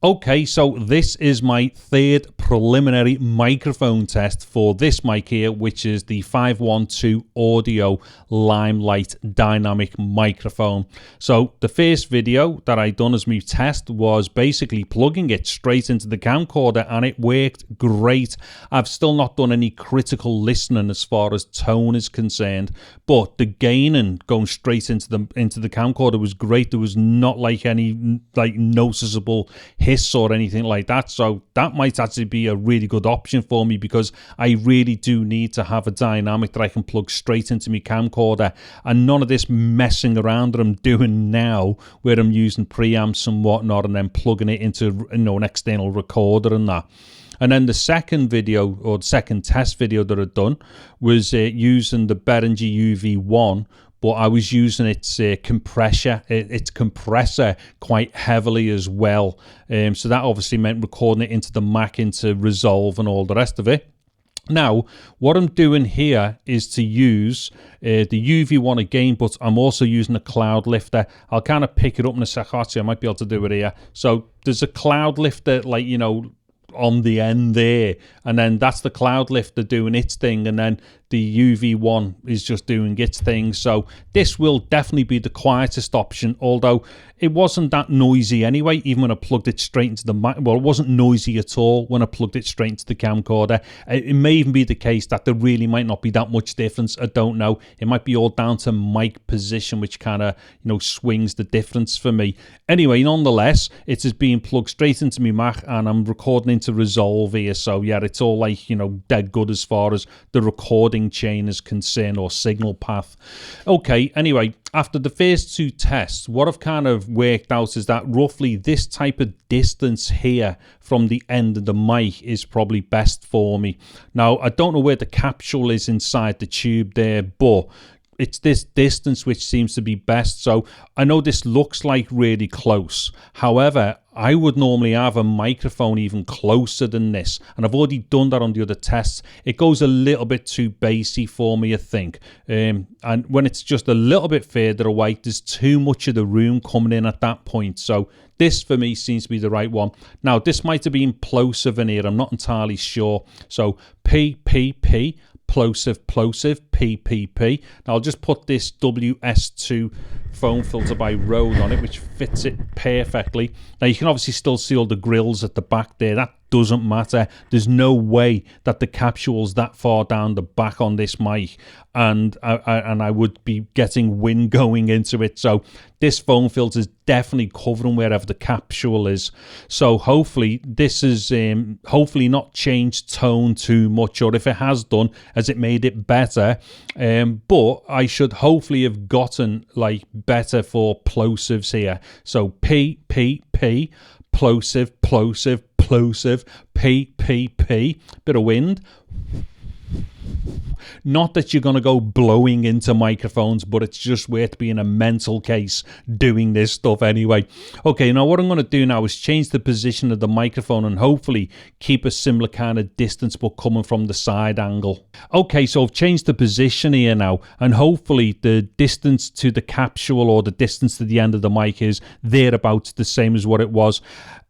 Okay, so this is my third preliminary microphone test for this mic here, which is the 512 Audio Limelight dynamic microphone. So the first video that I done as my test was basically plugging it straight into the camcorder, and it worked great. I've still not done any critical listening as far as tone is concerned, but the gain and going straight into the camcorder was great. There was not like any noticeable hiss or anything like that, so that might actually be a really good option for me, because I really do need to have a dynamic that I can plug straight into my camcorder, and none of this messing around that I'm doing now where I'm using preamps and whatnot and then plugging it into an external recorder and that. And then the second video, or the second test video that I'd done, was using the Behringer UV1, but I was using its compressor quite heavily as well. So that obviously meant recording it into the Mac, into Resolve and all the rest of it. Now, what I'm doing here is to use the UV1 again, but I'm also using a cloud lifter. I'll kind of pick it up in a second. Actually, I might be able to do it here. So there's a cloud lifter, on the end there, and then that's the cloud lifter doing its thing, and then the UV1 is just doing its thing. So this will definitely be the quietest option, although it wasn't that noisy anyway, even when I plugged it straight into the mic. Well, it wasn't noisy at all when I plugged it straight into the camcorder. It may even be the case that there really might not be that much difference. I don't know. It might be all down to mic position, which kind of, swings the difference for me. Anyway, nonetheless, it is being plugged straight into my Mac, and I'm recording into Resolve here. So yeah, it's all dead good as far as the recording chain is concerned, or signal path. Okay, anyway, after the first two tests, what I've kind of worked out is that roughly this type of distance here from the end of the mic is probably best for me. Now, I don't know where the capsule is inside the tube there, but it's this distance which seems to be best. So I know this looks like really close. However, I would normally have a microphone even closer than this, and I've already done that on the other tests. It goes a little bit too bassy for me, I think. And when it's just a little bit further away, there's too much of the room coming in at that point. So this for me seems to be the right one. Now, this might have been plosive in here, I'm not entirely sure. So PPP, plosive, PPP. Now I'll just put this WS2 foam filter by Rode on it, which fits it perfectly. Now you can obviously still see all the grills at the back there. That doesn't matter. There's no way that the capsule's that far down the back on this mic, and I would be getting wind going into it. So this foam filter is definitely covering wherever the capsule is. So hopefully this is hopefully not changed tone too much, or if it has done, has it made it better? But I should hopefully have gotten better for plosives here. So PPP, plosive, PPP, bit of wind. Not that you're going to go blowing into microphones, but it's just worth being a mental case doing this stuff anyway. Okay, now what I'm going to do now is change the position of the microphone and hopefully keep a similar kind of distance, but coming from the side angle. Okay, so I've changed the position here now, and hopefully the distance to the capsule, or the distance to the end of the mic, is thereabouts the same as what it was.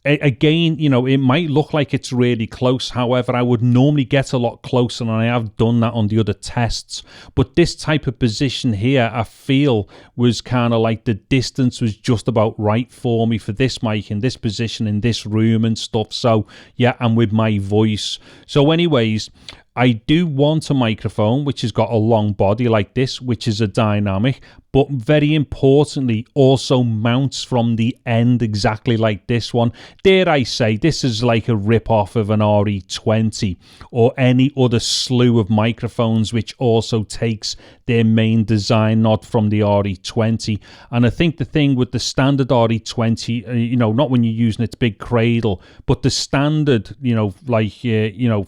Again, it might look like it's really close. However, I would normally get a lot closer, and I have done that on the other tests. But this type of position here, I feel, was kind of like the distance was just about right for me for this mic, in this position, in this room and stuff. So yeah, and with my voice. So anyways, I do want a microphone which has got a long body like this, which is a dynamic, but very importantly also mounts from the end exactly like this one. Dare I say, this is like a rip-off of an RE20 or any other slew of microphones which also takes their main design nod from the RE20. And I think the thing with the standard RE20, not when you're using its big cradle, but the standard,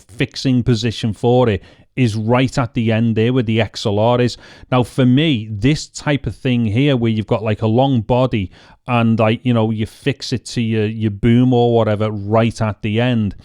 fixing position for it is right at the end there where the XLR is. Now for me, this type of thing here, where you've got like a long body and you fix it to your boom or whatever right at the end,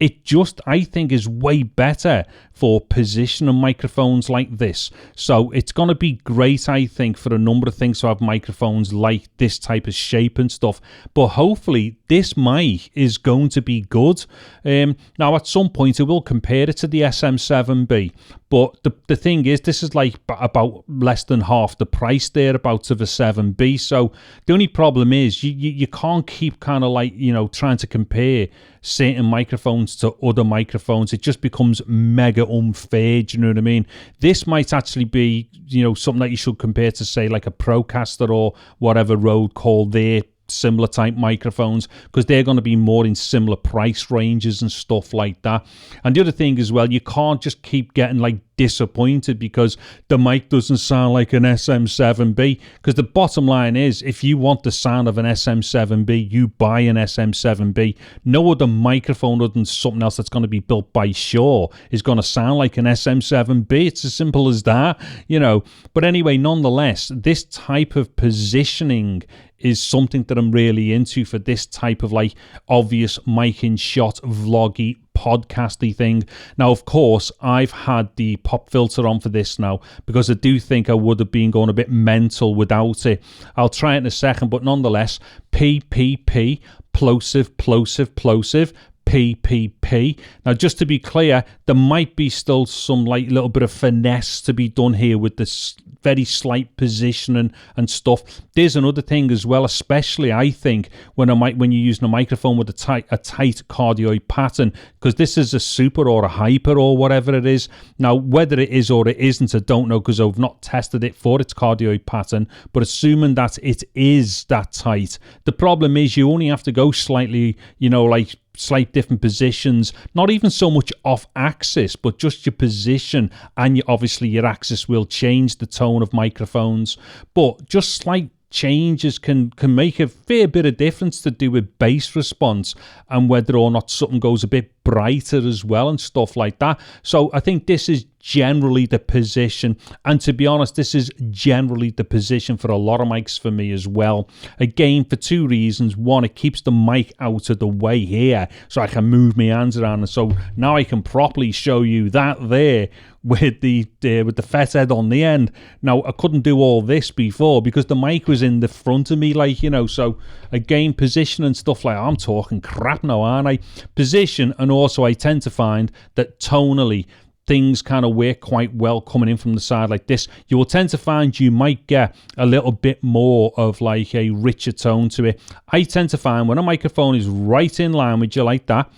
it just, I think, is way better for positioning microphones like this. So it's going to be great, I think, for a number of things to have microphones like this type of shape and stuff. But hopefully this mic is going to be good. Now at some point I will compare it to the SM7B, but the thing is, this is like about less than half the price thereabouts of a 7B. So the only problem is you can't keep kind of like, you know, trying to compare certain microphones to other microphones. It just becomes mega unfair, do you know what I mean? This might actually be, you know, something that you should compare to, say, like a Procaster or whatever Rode call their similar type microphones, because they're going to be more in similar price ranges and stuff like that. And the other thing as well, you can't just keep getting like disappointed because the mic doesn't sound like an SM7B, because the bottom line is, if you want the sound of an SM7B, you buy an SM7B. No other microphone other than something else that's going to be built by Shure is going to sound like an SM7B. It's as simple as that, you know. But anyway, nonetheless, this type of positioning is something that I'm really into for this type of like obvious mic in shot vloggy podcasty thing. Now, of course, I've had the pop filter on for this now because I do think I would have been going a bit mental without it. I'll try it in a second, but nonetheless, PPP, plosive, plosive, plosive, PPP. Now, just to be clear, there might be still some like little bit of finesse to be done here with this very slight positioning and stuff. There's another thing as well, especially I think when you're using a microphone with a tight cardioid pattern, because this is a super or a hyper or whatever it is. Now, whether it is or it isn't, I don't know, because I've not tested it for its cardioid pattern, but assuming that it is that tight, the problem is you only have to go slightly, you know, like slight different positions, not even so much off axis, but just your position, and obviously your axis will change the tone of microphones. But just slight changes can make a fair bit of difference to do with bass response and whether or not something goes a bit brighter as well and stuff like that. So I think this is generally the position, and to be honest, this is generally the position for a lot of mics for me as well. Again, for two reasons. One, it keeps the mic out of the way here so I can move my hands around, and so now I can properly show you that there with the Fethead on the end. Now, I couldn't do all this before because the mic was in the front of me, like, you know. So again, position and stuff like that. I'm talking crap now, aren't I? Position, and also I tend to find that tonally things kind of work quite well coming in from the side like this. You will tend to find you might get a little bit more of like a richer tone to it. I tend to find when a microphone is right in line with you like that,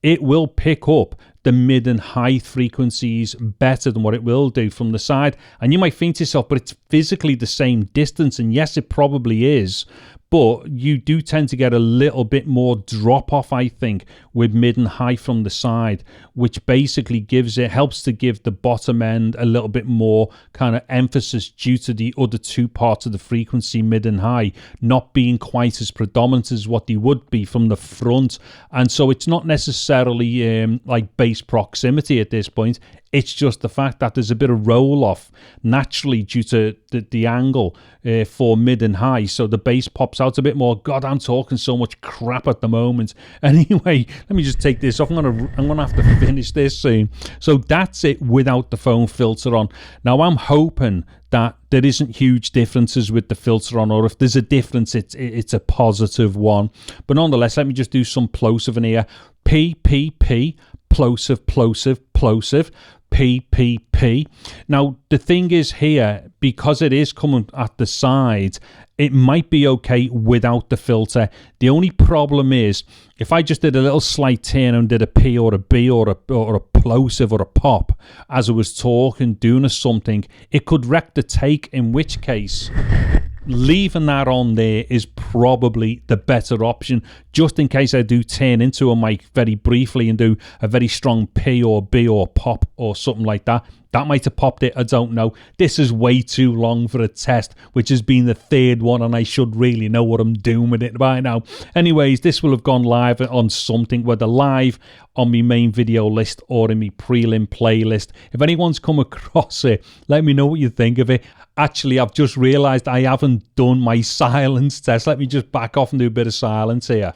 it will pick up the mid and high frequencies better than what it will do from the side. And you might think to yourself, but it's physically the same distance. And yes, it probably is. But you do tend to get a little bit more drop off, I think, with mid and high from the side, which basically helps to give the bottom end a little bit more kind of emphasis due to the other two parts of the frequency, mid and high, not being quite as predominant as what they would be from the front. And so it's not necessarily like bass proximity at this point. It's just the fact that there's a bit of roll off naturally due to the angle for mid and high. So the bass pops out a bit more. God, I'm talking so much crap at the moment. Anyway, let me just take this off. I'm gonna have to finish this soon. So that's it without the foam filter on. Now I'm hoping that there isn't huge differences with the filter on, or if there's a difference, it's a positive one. But nonetheless, let me just do some plosive in here. PPP, plosive, plosive, plosive, PPP. Now, the thing is here, because it is coming at the side, it might be okay without the filter. The only problem is, if I just did a little slight turn and did a P or a B or a plosive or a pop as I was talking, doing something, it could wreck the take, in which case leaving that on there is probably the better option, just in case I do turn into a mic very briefly and do a very strong P or B or pop or something like that. That might have popped it, I don't know. This is way too long for a test, which has been the third one, and I should really know what I'm doing with it by now. Anyways, this will have gone live on something, whether live on my main video list or in my prelim playlist. If anyone's come across it, let me know what you think of it. Actually, I've just realised I haven't done my silence test. Let me just back off and do a bit of silence here.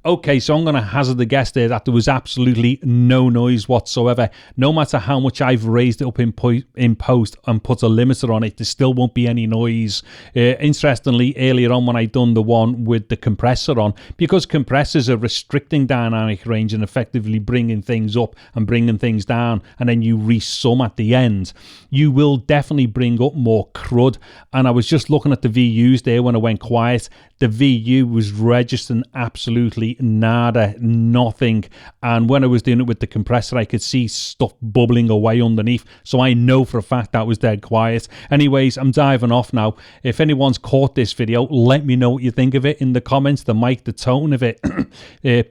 Okay, so I'm going to hazard the guess there that there was absolutely no noise whatsoever. No matter how much I've raised it up in post and put a limiter on it, there still won't be any noise. Interestingly, earlier on when I done the one with the compressor on, because compressors are restricting dynamic range and effectively bringing things up and bringing things down, and then you resum at the end, you will definitely bring up more crud. And I was just looking at the VUs there when I went quiet. The VU was registering absolutely nada, nothing. And when I was doing it with the compressor, I could see stuff bubbling away underneath. So I know for a fact that was dead quiet. Anyways, I'm diving off now. If anyone's caught this video, let me know what you think of it in the comments. The mic, the tone of it,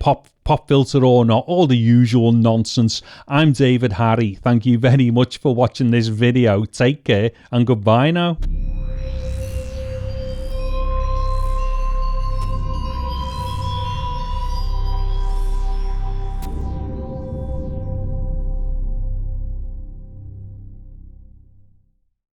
pop filter or not, all the usual nonsense. I'm David Harry. Thank you very much for watching this video. Take care and goodbye now.